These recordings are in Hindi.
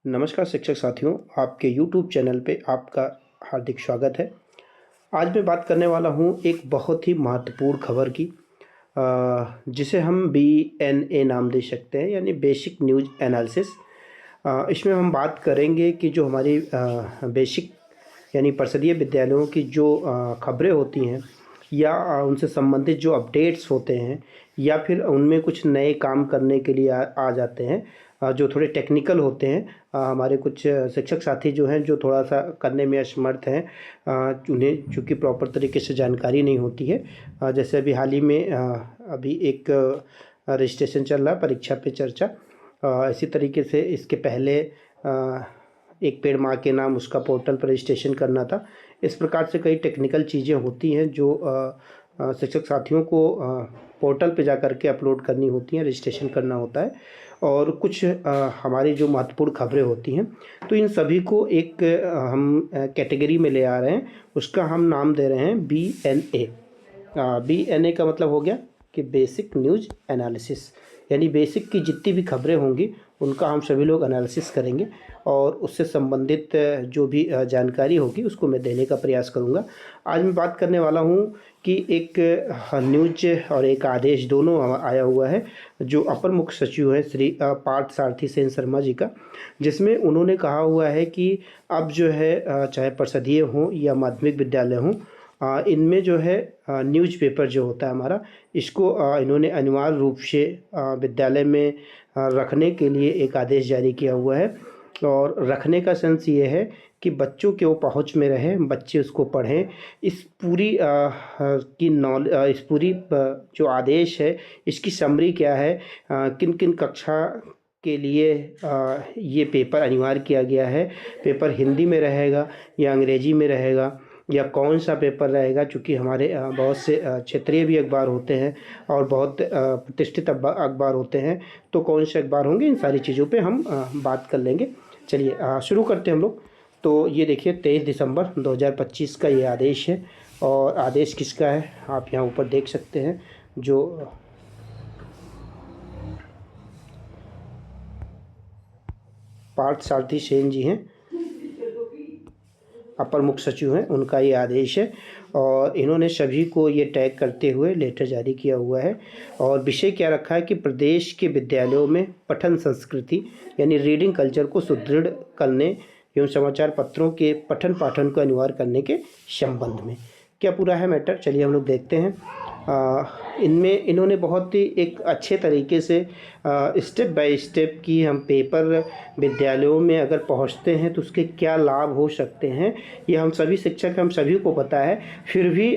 नमस्कार शिक्षक साथियों, आपके YouTube चैनल पे आपका हार्दिक स्वागत है। आज मैं बात करने वाला हूँ एक बहुत ही महत्वपूर्ण खबर की, जिसे हम BNA नाम दे सकते हैं, यानी बेसिक न्यूज़ एनालिसिस। इसमें हम बात करेंगे कि जो हमारी बेसिक यानी परिषदीय विद्यालयों की जो खबरें होती हैं या उनसे संबंधित जो अपडेट्स होते हैं या फिर उनमें कुछ नए काम करने के लिए आ जाते हैं, जो थोड़े टेक्निकल होते हैं। हमारे कुछ शिक्षक साथी जो हैं जो थोड़ा सा करने में असमर्थ हैं, उन्हें चूँकि प्रॉपर तरीके से जानकारी नहीं होती है। जैसे अभी हाल ही में अभी एक रजिस्ट्रेशन चल रहा है, परीक्षा पे चर्चा। इसी तरीके से इसके पहले एक पेड़ माँ के नाम उसका पोर्टल पर रजिस्ट्रेशन करना था। इस प्रकार से कई टेक्निकल चीज़ें होती हैं जो शिक्षक साथियों को पोर्टल पे जा कर के अपलोड करनी होती हैं, रजिस्ट्रेशन करना होता है। और कुछ हमारी जो महत्वपूर्ण खबरें होती हैं, तो इन सभी को एक हम कैटेगरी में ले आ रहे हैं। उसका हम नाम दे रहे हैं BNA। BNA का मतलब हो गया कि बेसिक न्यूज़ एनालिसिस, यानी बेसिक की जितनी भी खबरें होंगी उनका हम सभी लोग एनालिसिस करेंगे और उससे संबंधित जो भी जानकारी होगी उसको मैं देने का प्रयास करूंगा। आज मैं बात करने वाला हूं कि एक न्यूज और एक आदेश दोनों आया हुआ है, जो अपर मुख्य सचिव है श्री पार्थ सारथी सेन शर्मा जी का, जिसमें उन्होंने कहा हुआ है कि अब जो है चाहे परिषदीय हों या माध्यमिक विद्यालय हों, इनमें जो है न्यूज़पेपर जो होता है हमारा, इसको इन्होंने अनिवार्य रूप से विद्यालय में रखने के लिए एक आदेश जारी किया हुआ है। और रखने का सेंस ये है कि बच्चों के वो पहुंच में रहें, बच्चे उसको पढ़ें। इस पूरी इस पूरी जो आदेश है, इसकी समरी क्या है, किन किन कक्षा के लिए ये पेपर अनिवार्य किया गया है, पेपर हिंदी में रहेगा या अंग्रेजी में रहेगा या कौन सा पेपर रहेगा। चूँकि हमारे बहुत से क्षेत्रीय भी अखबार होते हैं और बहुत प्रतिष्ठित अखबार होते हैं, तो कौन से अखबार होंगे, इन सारी चीज़ों पे हम बात कर लेंगे। चलिए शुरू करते हैं हम लोग। तो ये देखिए 23 दिसंबर 2025 का ये आदेश है। और आदेश किसका है आप यहाँ ऊपर देख सकते हैं, जो पार्थ सारथी सेन जी हैं, अपर मुख्य सचिव हैं, उनका ये आदेश है। और इन्होंने सभी को ये टैग करते हुए लेटर जारी किया हुआ है। और विषय क्या रखा है कि प्रदेश के विद्यालयों में पठन संस्कृति यानी रीडिंग कल्चर को सुदृढ़ करने एवं समाचार पत्रों के पठन पाठन को अनिवार्य करने के संबंध में। क्या पूरा है मैटर, चलिए हम लोग देखते हैं। इनमें इन्होंने बहुत ही एक अच्छे तरीके से स्टेप बाय स्टेप की हम पेपर विद्यालयों में अगर पहुंचते हैं तो उसके क्या लाभ हो सकते हैं, ये हम सभी शिक्षक हम सभी को पता है। फिर भी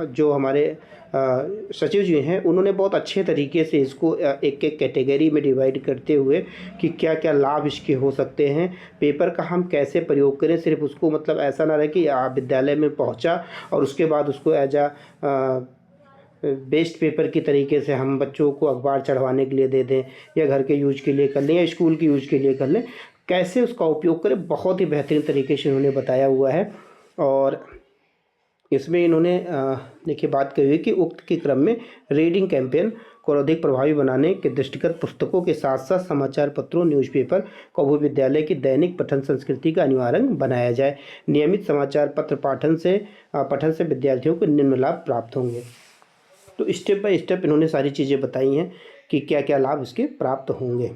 जो हमारे सचिव जी हैं, उन्होंने बहुत अच्छे तरीके से इसको एक एक कैटेगरी में डिवाइड करते हुए कि क्या क्या लाभ इसके हो सकते हैं, पेपर का हम कैसे प्रयोग करें। सिर्फ उसको मतलब ऐसा ना रहे कि विद्यालय में पहुंचा और उसके बाद उसको एज बेस्ट पेपर की तरीके से हम बच्चों को अखबार चढ़वाने के लिए दे दें या घर के यूज के लिए कर लें या स्कूल के यूज के लिए कर लें। कैसे उसका उपयोग करें, बहुत ही बेहतरीन तरीके से उन्होंने बताया हुआ है। और इसमें इन्होंने देखिए बात कही हुई कि उक्त के क्रम में रीडिंग कैंपेन को अधिक प्रभावी बनाने के दृष्टिगत पुस्तकों के साथ साथ समाचार पत्रों न्यूज़पेपर को भी विद्यालय की दैनिक पठन संस्कृति का अनिवार्य अंग बनाया जाए। नियमित समाचार पत्र पठन से विद्यार्थियों को निम्न लाभ प्राप्त होंगे। तो स्टेप बाय स्टेप इन्होंने सारी चीज़ें बताई हैं कि क्या क्या लाभ इसके प्राप्त होंगे।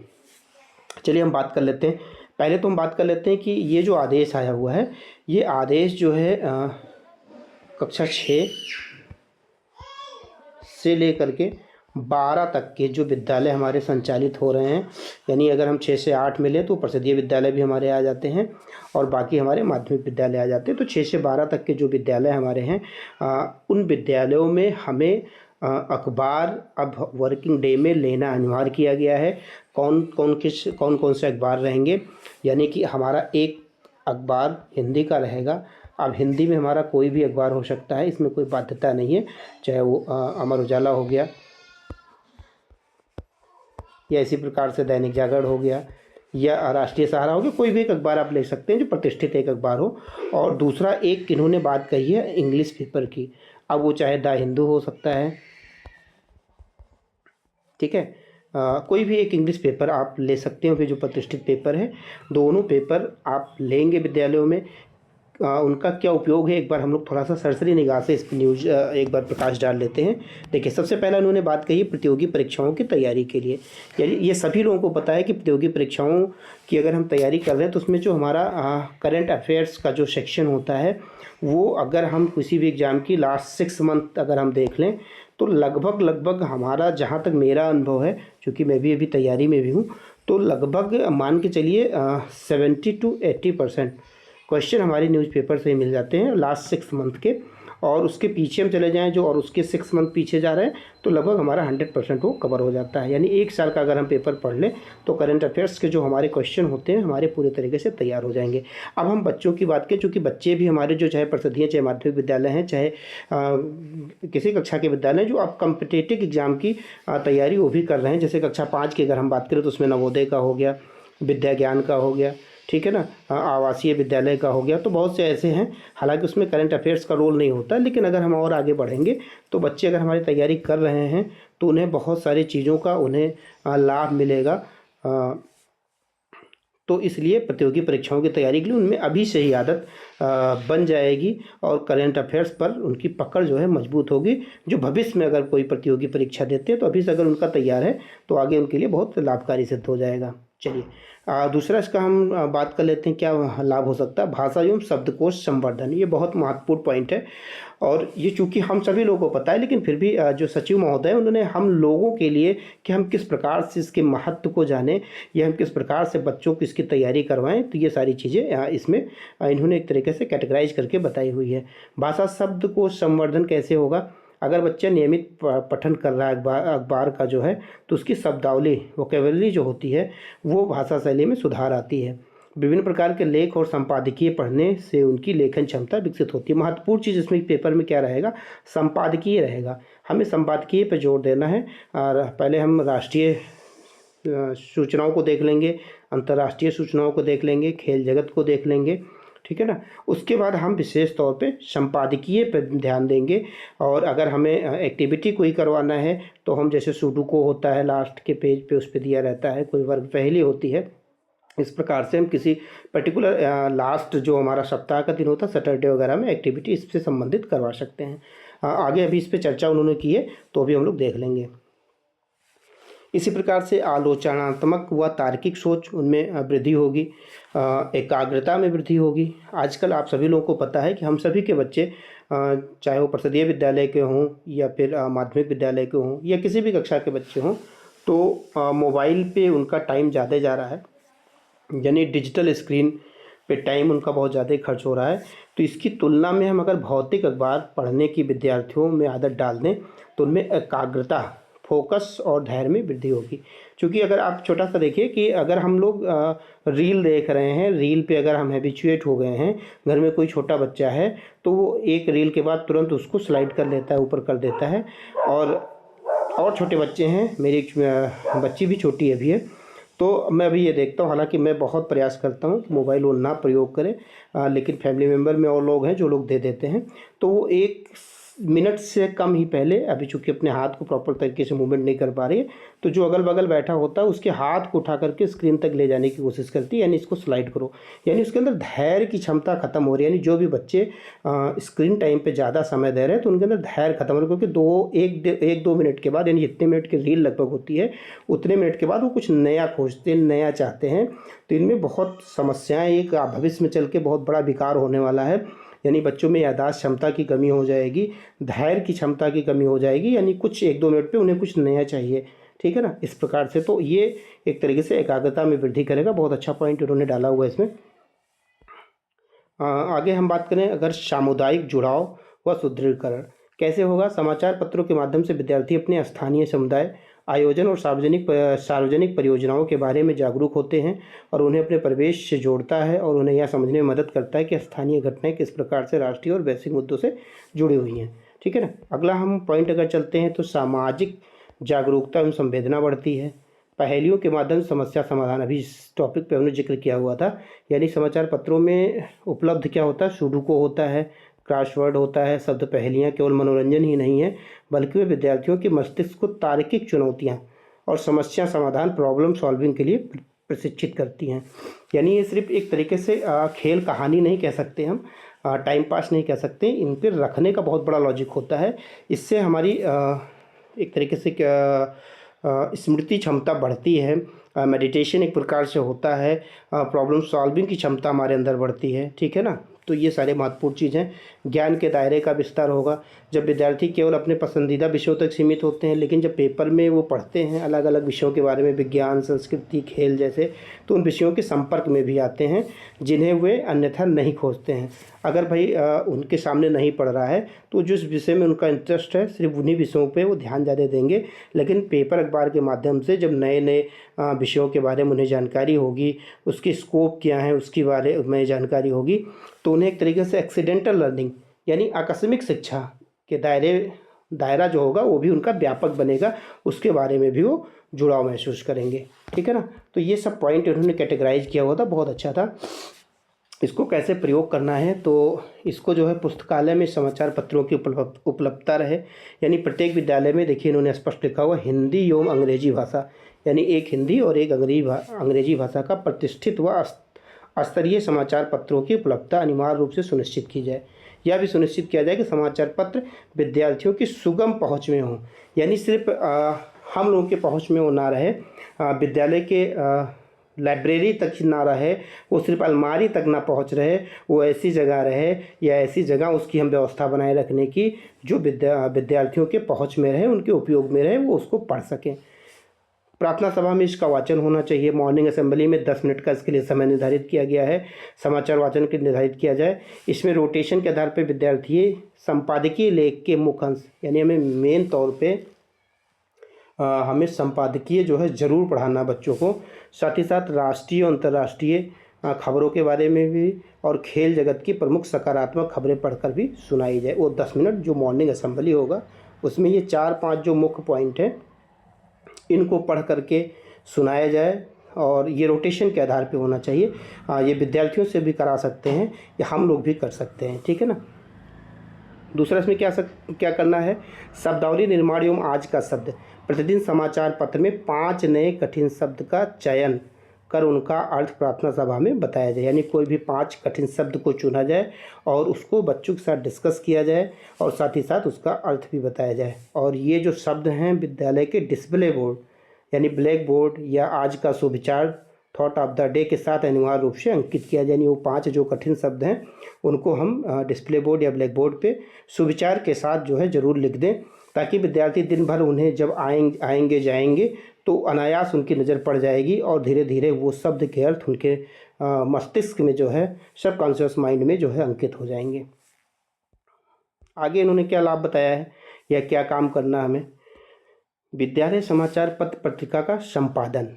चलिए हम बात कर लेते हैं। पहले तो हम बात कर लेते हैं कि ये जो आदेश आया हुआ है, ये आदेश जो है कक्षा 6 से लेकर के 12 तक के जो विद्यालय हमारे संचालित हो रहे हैं, यानी अगर हम 6 से 8 में लें तो परिषदीय विद्यालय भी हमारे आ जाते हैं और बाकी हमारे माध्यमिक विद्यालय आ जाते हैं। तो 6 से 12 तक के जो विद्यालय हमारे हैं, उन विद्यालयों में हमें अखबार अब वर्किंग डे में लेना अनिवार्य किया गया है। कौन कौन से अखबार रहेंगे, यानी कि हमारा एक अखबार हिंदी का रहेगा। अब हिंदी में हमारा कोई भी अखबार हो सकता है, इसमें कोई बाध्यता नहीं है, चाहे वो अमर उजाला हो गया या इसी प्रकार से दैनिक जागरण हो गया या राष्ट्रीय सहारा हो गया, कोई भी एक अखबार आप ले सकते हैं जो प्रतिष्ठित एक अखबार हो। और दूसरा एक इन्होंने बात कही है इंग्लिश पेपर की, अब वो चाहे द हिंदू हो सकता है, ठीक है, कोई भी एक इंग्लिश पेपर आप ले सकते हो, फिर जो प्रतिष्ठित पेपर है, दोनों पेपर आप लेंगे विद्यालयों में। उनका क्या उपयोग है, एक बार हम लोग थोड़ा सा सरसरी निगाह से इस पर न्यूज़ एक बार प्रकाश डाल लेते हैं। देखिए, सबसे पहला उन्होंने बात कही प्रतियोगी परीक्षाओं की तैयारी के लिए। यानी ये सभी लोगों को पता है कि प्रतियोगी परीक्षाओं की अगर हम तैयारी कर रहे हैं तो उसमें जो हमारा करंट अफेयर्स का जो सेक्शन होता है, वो अगर हम किसी भी एग्ज़ाम की लास्ट 6 मंथ अगर हम देख लें तो लगभग हमारा, जहाँ तक मेरा अनुभव है, क्योंकि मैं भी अभी तैयारी में भी हूँ, तो लगभग मान के चलिए 70 to 80% क्वेश्चन हमारे न्यूज़पेपर से ही मिल जाते हैं लास्ट 6 मंथ के। और उसके पीछे हम चले जाएं जो, और उसके 6 मंथ पीछे जा रहे हैं, तो लगभग हमारा 100% वो कवर हो जाता है। यानी 1 साल का अगर हम पेपर पढ़ लें तो करंट अफेयर्स के जो हमारे क्वेश्चन होते हैं हमारे पूरे तरीके से तैयार हो जाएंगे। अब हम बच्चों की बात करें, चूँकि बच्चे भी हमारे जो चाहे प्रसिद्धियाँ, चाहे माध्यमिक विद्यालय हैं, चाहे किसी कक्षा के विद्यालय हैं, जो आप कम्पिटेटिव एग्ज़ाम की तैयारी वो भी कर रहे हैं। जैसे कक्षा 5 की अगर हम बात करें तो उसमें नवोदय का हो गया, विद्या ज्ञान का हो गया, ठीक है ना, आवासीय विद्यालय का हो गया, तो बहुत से ऐसे हैं। हालांकि उसमें करंट अफेयर्स का रोल नहीं होता, लेकिन अगर हम और आगे बढ़ेंगे तो बच्चे अगर हमारी तैयारी कर रहे हैं तो उन्हें बहुत सारी चीज़ों का उन्हें लाभ मिलेगा। तो इसलिए प्रतियोगी परीक्षाओं की तैयारी के लिए उनमें अभी से ही आदत बन जाएगी और करंट अफेयर्स पर उनकी पकड़ जो है मजबूत होगी। जो भविष्य में अगर कोई प्रतियोगी परीक्षा देते हैं तो अभी से अगर उनका तैयार है तो आगे उनके लिए बहुत लाभकारी सिद्ध हो जाएगा। चलिए, दूसरा इसका हम बात कर लेते हैं, क्या लाभ हो सकता है। भाषा एवं शब्दकोश संवर्धन, ये बहुत महत्वपूर्ण पॉइंट है। और ये चूँकि हम सभी लोगों को पता है, लेकिन फिर भी जो सचिव महोदय उन्होंने हम लोगों के लिए कि हम किस प्रकार से इसके महत्व को जानें या हम किस प्रकार से बच्चों को इसकी तैयारी करवाएं, तो ये सारी चीज़ें इसमें इन्होंने एक तरीके से कैटेगराइज करके बताई हुई है। भाषा शब्दकोश संवर्धन कैसे होगा, अगर बच्चा नियमित पठन कर रहा है अखबार का जो है, तो उसकी शब्दावली, वोकेबलरी जो होती है, वो भाषा शैली में सुधार आती है। विभिन्न प्रकार के लेख और संपादकीय पढ़ने से उनकी लेखन क्षमता विकसित होती है। महत्वपूर्ण चीज़ इसमें पेपर में क्या रहेगा, संपादकीय रहेगा। हमें संपादकीय पर जोर देना है। और पहले हम राष्ट्रीय सूचनाओं को देख लेंगे, अंतर्राष्ट्रीय सूचनाओं को देख लेंगे, खेल जगत को देख लेंगे, ठीक है ना। उसके बाद हम विशेष तौर पे संपादकीय पर ध्यान देंगे। और अगर हमें एक्टिविटी कोई करवाना है तो हम, जैसे सुडोकू होता है लास्ट के पेज पे उस पर दिया रहता है, कोई वर्ग पहेली होती है, इस प्रकार से हम किसी पर्टिकुलर लास्ट जो हमारा सप्ताह का दिन होता है, सैटरडे वगैरह में एक्टिविटी इससे संबंधित करवा सकते हैं। आगे अभी इस पर चर्चा उन्होंने की है तो भी हम लोग देख लेंगे। इसी प्रकार से आलोचनात्मक व तार्किक सोच उनमें वृद्धि होगी, एकाग्रता में वृद्धि होगी। आजकल आप सभी लोगों को पता है कि हम सभी के बच्चे, चाहे वो प्रसिद्धीय विद्यालय के हों या फिर माध्यमिक विद्यालय के हों या किसी भी कक्षा के बच्चे हों, तो मोबाइल पे उनका टाइम ज़्यादा जा रहा है, यानी डिजिटल स्क्रीन पे टाइम उनका बहुत ज़्यादा खर्च हो रहा है। तो इसकी तुलना में हम अगर भौतिक अखबार पढ़ने की विद्यार्थियों में आदत डाल दें तो उनमें एकाग्रता, फोकस और धैर्य में वृद्धि होगी। क्योंकि अगर आप छोटा सा देखिए कि अगर हम लोग रील देख रहे हैं, रील पे अगर हम हैबिचुएट हो गए हैं, घर में कोई छोटा बच्चा है तो वो एक रील के बाद तुरंत उसको स्लाइड कर लेता है, ऊपर कर देता है। और छोटे बच्चे हैं, मेरी एक बच्ची भी छोटी अभी है, तो मैं अभी ये देखता हूँ, हालांकि मैं बहुत प्रयास करता हूँ कि मोबाइल वो ना प्रयोग करें, लेकिन फैमिली मेम्बर में और लोग हैं जो लोग दे देते हैं, तो वो 1 मिनट से कम ही पहले, अभी चूँकि अपने हाथ को प्रॉपर तरीके से मूवमेंट नहीं कर पा रही है, तो जो अगल बगल बैठा होता है उसके हाथ को उठा करके स्क्रीन तक ले जाने की कोशिश करती है, यानी इसको स्लाइड करो। यानी उसके अंदर धैर्य की क्षमता खत्म हो रही है। यानी जो भी बच्चे स्क्रीन टाइम पे ज़्यादा समय दे रहे हैं तो उनके अंदर धैर्य खत्म हो रहा है, क्योंकि 1-2 मिनट के बाद, यानी जितने मिनट की रील लगभग होती है उतने मिनट के बाद वो कुछ नया खोजते हैं, नया चाहते हैं। तो इनमें बहुत समस्याएँ, एक भविष्य में चल के बहुत बड़ा विकार होने वाला है। यानी बच्चों में याददाश्त क्षमता की कमी हो जाएगी, धैर्य की क्षमता की कमी हो जाएगी, यानी कुछ 1-2 मिनट पे उन्हें कुछ नया चाहिए, ठीक है ना, इस प्रकार से। तो ये एक तरीके से एकाग्रता में वृद्धि करेगा। बहुत अच्छा पॉइंट उन्होंने डाला हुआ है इसमें। आगे हम बात करें अगर सामुदायिक जुड़ाव व सुदृढ़ीकरण कैसे होगा। समाचार पत्रों के माध्यम से विद्यार्थी अपने स्थानीय समुदाय, आयोजन और सार्वजनिक परियोजनाओं के बारे में जागरूक होते हैं और उन्हें अपने परिवेश से जोड़ता है और उन्हें यह समझने में मदद करता है कि स्थानीय घटनाएं किस प्रकार से राष्ट्रीय और वैश्विक मुद्दों से जुड़ी हुई हैं, ठीक है ना। अगला हम पॉइंट अगर चलते हैं तो सामाजिक जागरूकता एवं संवेदना बढ़ती है। पहेलियों के माध्यम से समस्या समाधान, अभी इस टॉपिक पे हमने जिक्र किया हुआ था। यानी समाचार पत्रों में उपलब्ध क्या होता है, सुडोकू होता है, क्रॉसवर्ड होता है, शब्द पहेलियाँ केवल मनोरंजन ही नहीं है बल्कि वे विद्यार्थियों के मस्तिष्क को तार्किक चुनौतियाँ और समस्या समाधान प्रॉब्लम सॉल्विंग के लिए प्रशिक्षित करती हैं। यानी ये सिर्फ एक तरीके से खेल कहानी नहीं कह सकते हम, टाइम पास नहीं कह सकते, इन पर रखने का बहुत बड़ा लॉजिक होता है। इससे हमारी एक तरीके से स्मृति क्षमता बढ़ती है, मेडिटेशन एक प्रकार से होता है, प्रॉब्लम सॉल्विंग की क्षमता हमारे अंदर बढ़ती है, ठीक है ना। तो ये सारे महत्वपूर्ण चीज़ हैं। ज्ञान के दायरे का विस्तार होगा। जब विद्यार्थी केवल अपने पसंदीदा विषयों तक सीमित होते हैं, लेकिन जब पेपर में वो पढ़ते हैं अलग अलग विषयों के बारे में, विज्ञान, संस्कृति, खेल जैसे, तो उन विषयों के संपर्क में भी आते हैं जिन्हें वे अन्यथा नहीं खोजते हैं। अगर भाई उनके सामने नहीं पढ़ रहा है तो जिस विषय में उनका इंटरेस्ट है सिर्फ उन्हीं विषयों पे वो ध्यान ज़्यादा देंगे। लेकिन पेपर अखबार के माध्यम से जब नए नए विषयों के बारे में उन्हें जानकारी होगी, उसकी स्कोप क्या है उसके बारे में जानकारी होगी, तो उन्हें एक तरीके से एक्सीडेंटल लर्निंग यानी आकस्मिक शिक्षा के दायरा जो होगा वो भी उनका व्यापक बनेगा, उसके बारे में भी वो जुड़ाव महसूस करेंगे, ठीक है ना। तो ये सब पॉइंट उन्होंने कैटेगराइज किया हुआ था, बहुत अच्छा था। इसको कैसे प्रयोग करना है, तो इसको जो है पुस्तकालय में समाचार पत्रों की उपलब्धता रहे, यानी प्रत्येक विद्यालय में देखिए इन्होंने स्पष्ट लिखा हुआ हिंदी एवं अंग्रेजी भाषा, यानी एक हिंदी और एक अंग्रेजी भाषा का प्रतिष्ठित व स्तरीय समाचार पत्रों की उपलब्धता अनिवार्य रूप से सुनिश्चित की जाए। यह भी सुनिश्चित किया जाए कि समाचार पत्र विद्यार्थियों की सुगम पहुंच में हों, यानी सिर्फ हम लोगों के पहुंच में वो ना रहे, विद्यालय के लाइब्रेरी तक ही ना रहे, वो सिर्फ अलमारी तक ना पहुंच रहे, वो ऐसी जगह रहे या ऐसी जगह उसकी हम व्यवस्था बनाए रखने की जो विद्यार्थियों के पहुंच में रहे, उनके उपयोग में रहे, वो उसको पढ़ सकें। प्रार्थना सभा में इसका वाचन होना चाहिए। मॉर्निंग असेंबली में 10 मिनट का इसके लिए समय निर्धारित किया गया है। समाचार वाचन के निर्धारित किया जाए। इसमें रोटेशन के आधार पर विद्यार्थी संपादकीय लेख के मुख्य अंश, यानी हमें मेन तौर पे हमें संपादकीय जो है ज़रूर पढ़ाना बच्चों को, साथ ही साथ राष्ट्रीय और अंतर्राष्ट्रीय खबरों के बारे में भी और खेल जगत की प्रमुख सकारात्मक खबरें पढ़कर भी सुनाई जाए। वो 10 मिनट जो मॉर्निंग असेंबली होगा उसमें ये 4-5 जो मुख्य पॉइंट हैं इनको पढ़ करके सुनाया जाए, और ये रोटेशन के आधार पे होना चाहिए। ये विद्यार्थियों से भी करा सकते हैं या हम लोग भी कर सकते हैं, ठीक है ना। दूसरा इसमें क्या करना है, शब्दावली निर्माण एवं आज का शब्द। प्रतिदिन समाचार पत्र में 5 नए कठिन शब्द का चयन कर उनका अर्थ प्रार्थना सभा में बताया जाए, यानी कोई भी 5 कठिन शब्द को चुना जाए और उसको बच्चों के साथ डिस्कस किया जाए और साथ ही साथ उसका अर्थ भी बताया जाए। और ये जो शब्द हैं विद्यालय के डिस्प्ले बोर्ड यानी ब्लैक बोर्ड या आज का सुविचार थॉट ऑफ द डे के साथ अनिवार्य रूप से अंकित किया जाए। यानी वो 5 जो कठिन शब्द हैं उनको हम डिस्प्ले बोर्ड या ब्लैक बोर्ड पे सुविचार के साथ जो है ज़रूर लिख दें, ताकि विद्यार्थी दिन भर उन्हें जब आएंगे जाएंगे तो अनायास उनकी नज़र पड़ जाएगी और धीरे धीरे वो शब्द के अर्थ उनके मस्तिष्क में जो है सबकॉन्शियस माइंड में जो है अंकित हो जाएंगे। आगे इन्होंने क्या लाभ बताया है या क्या काम करना हमें, विद्यालय समाचार पत्र पत्रिका का संपादन।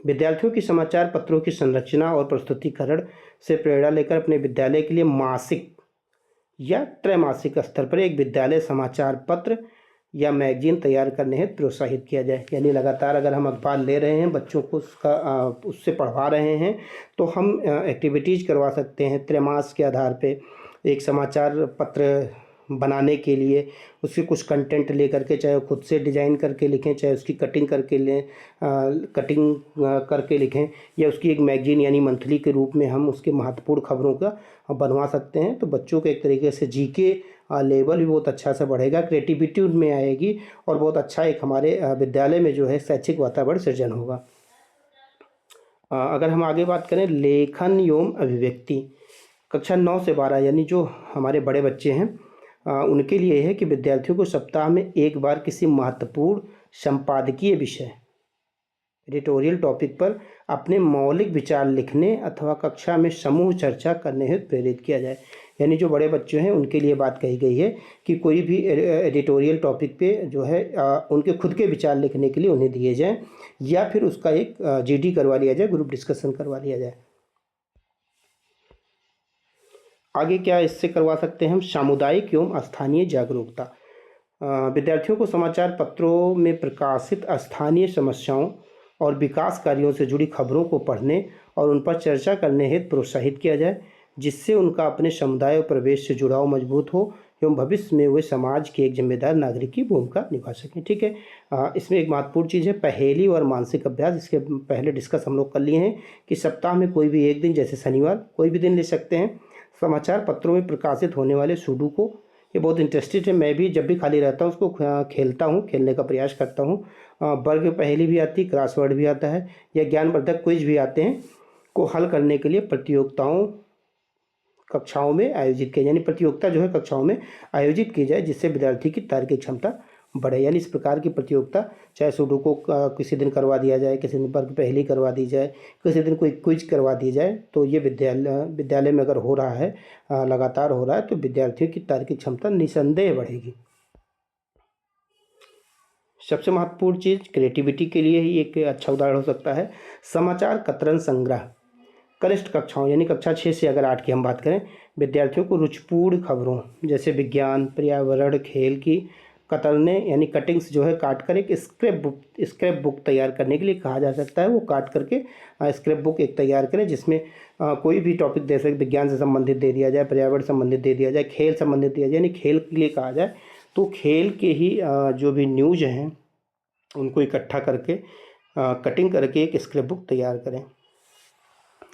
विद्यार्थियों की समाचार पत्रों की संरचना और प्रस्तुतिकरण से प्रेरणा लेकर अपने विद्यालय के लिए मासिक या त्रैमासिक स्तर पर एक विद्यालय समाचार पत्र या मैगजीन तैयार करने हेतु प्रोत्साहित किया जाए। यानी लगातार अगर हम अखबार ले रहे हैं, बच्चों को उससे पढ़वा रहे हैं, तो हम एक्टिविटीज़ करवा सकते हैं त्रैमास के आधार पे एक समाचार पत्र बनाने के लिए। उसके कुछ कंटेंट ले करके, चाहे वो खुद से डिज़ाइन करके लिखें, चाहे उसकी कटिंग करके लिखें, या उसकी एक मैगजीन यानी मंथली के रूप में हम उसके महत्वपूर्ण खबरों का बनवा सकते हैं। तो बच्चों के एक तरीके से जीके लेवल भी बहुत अच्छा से बढ़ेगा, क्रिएटिविटी उनमें आएगी और बहुत अच्छा एक हमारे विद्यालय में जो है शैक्षिक वातावरण सृजन होगा। अगर हम आगे बात करें लेखन एवं अभिव्यक्ति, कक्षा 9 से 12 यानी जो हमारे बड़े बच्चे हैं उनके लिए है कि विद्यार्थियों को सप्ताह में एक बार किसी महत्वपूर्ण संपादकीय विषय एडिटोरियल टॉपिक पर अपने मौलिक विचार लिखने अथवा कक्षा में समूह चर्चा करने हेतु प्रेरित किया जाए। यानी जो बड़े बच्चे हैं उनके लिए बात कही गई है कि कोई भी एडिटोरियल टॉपिक पे जो है उनके खुद के विचार लिखने के लिए उन्हें दिए जाएं, या फिर उसका एक जीडी करवा लिया जाए, ग्रुप डिस्कशन करवा लिया जाए। आगे क्या इससे करवा सकते हैं हम, सामुदायिक एवं स्थानीय जागरूकता। विद्यार्थियों को समाचार पत्रों में प्रकाशित स्थानीय समस्याओं और विकास कार्यों से जुड़ी खबरों को पढ़ने और उन पर चर्चा करने हेतु प्रोत्साहित किया जाए, जिससे उनका अपने समुदाय और प्रवेश से जुड़ाव मजबूत हो एवं भविष्य में वे समाज के एक जिम्मेदार नागरिक की भूमिका निभा सकें। ठीक है, इसमें एक महत्वपूर्ण चीज़ है पहेली और मानसिक अभ्यास। इसके पहले डिस्कस हम लोग कर लिए हैं कि सप्ताह में कोई भी एक दिन, जैसे शनिवार, कोई भी दिन ले सकते हैं। समाचार पत्रों में प्रकाशित होने वाले सुडोकू, ये बहुत इंटरेस्टेड है। मैं भी जब भी खाली रहता हूँ उसको खेलता हूँ, खेलने का प्रयास करता हूँ। वर्ग पहेली भी आती, क्रॉसवर्ड भी आता है, या ज्ञानवर्धक क्विज भी आते हैं, को हल करने के लिए प्रतियोगिताओं कक्षाओं में आयोजित किया, यानी प्रतियोगिता जो है कक्षाओं में आयोजित की जाए, जिससे विद्यार्थी की तार्किक क्षमता बढ़े। यानी इस प्रकार की प्रतियोगिता, चाहे सुडोकू किसी दिन करवा दिया जाए, किसी दिन वर्ग पहेली करवा दी जाए, किसी दिन कोई क्विज करवा दी जाए, तो ये विद्यालय में अगर हो रहा है, लगातार हो रहा है, तो विद्यार्थियों की तार्किक क्षमता निसंदेह बढ़ेगी। सबसे महत्वपूर्ण चीज़ क्रिएटिविटी के लिए ही एक अच्छा उदाहरण हो सकता है समाचार कतरन संग्रह। कनिष्ठ कक्षाओं यानी कक्षा 6 से अगर 8 की हम बात करें, विद्यार्थियों को रुचिपूर्ण खबरों जैसे विज्ञान, पर्यावरण, खेल की कतरने यानी कटिंग्स जो है काट कर एक स्क्रैप बुक तैयार करने के लिए कहा जा सकता है। वो काट करके स्क्रैप बुक एक तैयार करें, जिसमें कोई भी टॉपिक दे सकते, विज्ञान से संबंधित दे दिया जाए, पर्यावरण संबंधित दे दिया जाए, खेल संबंधित दिया जाए, यानी खेल के लिए कहा जाए तो खेल के ही जो भी न्यूज हैं उनको इकट्ठा करके कटिंग करके एक स्क्रैप बुक तैयार करें।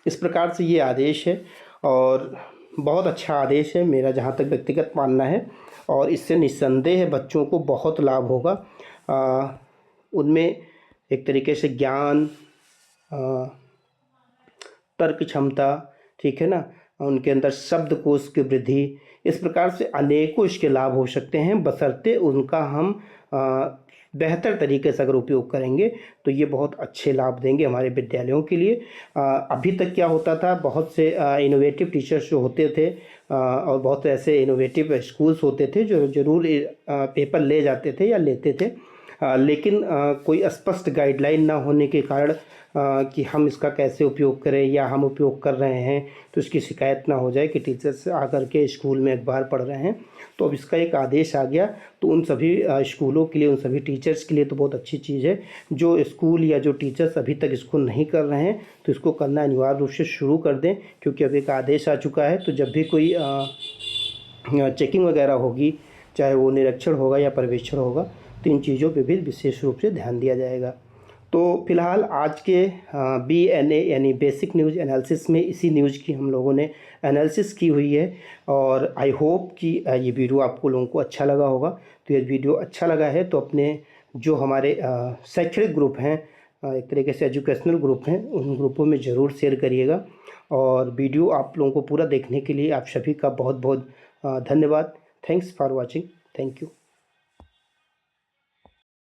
इस प्रकार से ये आदेश है और बहुत अच्छा आदेश है मेरा जहाँ तक व्यक्तिगत मानना है, और इससे निस्संदेह बच्चों को बहुत लाभ होगा। उनमें एक तरीके से ज्ञान, तर्क क्षमता, ठीक है ना, उनके अंदर शब्दकोश की वृद्धि, इस प्रकार से अनेकों इसके लाभ हो सकते हैं, बशर्ते उनका हम बेहतर तरीके से अगर उपयोग करेंगे तो ये बहुत अच्छे लाभ देंगे हमारे विद्यालयों के लिए। अभी तक क्या होता था, बहुत से इनोवेटिव टीचर्स जो होते थे और बहुत ऐसे इनोवेटिव स्कूल्स होते थे जो ज़रूर पेपर ले जाते थे या लेते थे, लेकिन कोई स्पष्ट गाइडलाइन ना होने के कारण कि हम इसका कैसे उपयोग करें या हम उपयोग कर रहे हैं तो इसकी शिकायत ना हो जाए कि टीचर्स आकर के स्कूल में अखबार पढ़ रहे हैं। तो अब इसका एक आदेश आ गया, तो उन सभी स्कूलों के लिए, उन सभी टीचर्स के लिए तो बहुत अच्छी चीज़ है। जो स्कूल या जो टीचर्स अभी तक इसको नहीं कर रहे हैं तो इसको करना अनिवार्य रूप से शुरू कर दें, क्योंकि अब एक आदेश आ चुका है। तो जब भी कोई चेकिंग वगैरह होगी, चाहे वो निरीक्षण होगा या पर्यवेक्षण होगा, तो इन चीज़ों पे भी विशेष रूप से ध्यान दिया जाएगा। तो फिलहाल आज के BNA यानी बेसिक न्यूज़ एनालिसिस में इसी न्यूज़ की हम लोगों ने एनालिसिस की हुई है, और आई होप कि ये वीडियो आपको लोगों को अच्छा लगा होगा। तो ये वीडियो अच्छा लगा है तो अपने जो हमारे शैक्षणिक ग्रुप हैं, एक तरीके से एजुकेशनल ग्रुप हैं, उन ग्रुपों में ज़रूर शेयर करिएगा। और वीडियो आप लोगों को पूरा देखने के लिए आप सभी का बहुत बहुत धन्यवाद। Thanks for watching. Thank you.